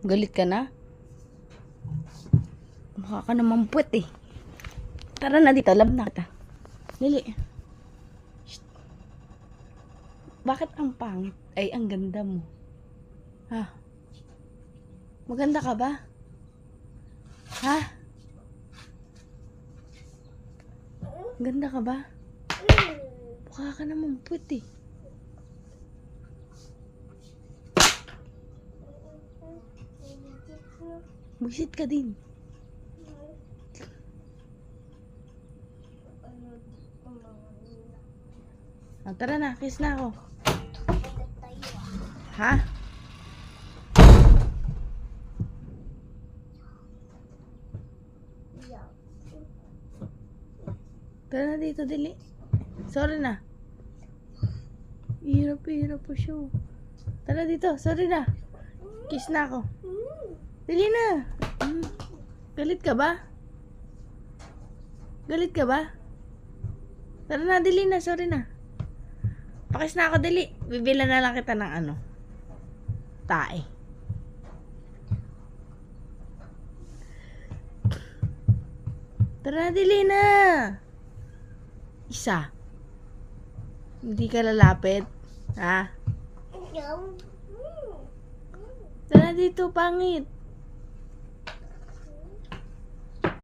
Galit ka na? Mukha ka naman puwet eh. Tara na dito, love na kita. Lili. Shh. Bakit ang pangit? Ay, ang ganda mo. Ha? Maganda ka ba? Ha? Ganda ka ba? Mukha ka naman puwet eh. Buisit ka din. Oh, tara na, kiss na ako. Ha? Tara na dito, dili. Sorry na. Hirap po siya. Tara dito, sorry na. Kiss na ako. Dili na. Galit ka ba? Galit ka ba? Tara na, dili na, sorry na. Pakis na ako, dali. Bibila na lang kita ng ano. Tae. Tara na, dili na. Isa. Hindi ka lalapit. Ha? Tara dito, pangit.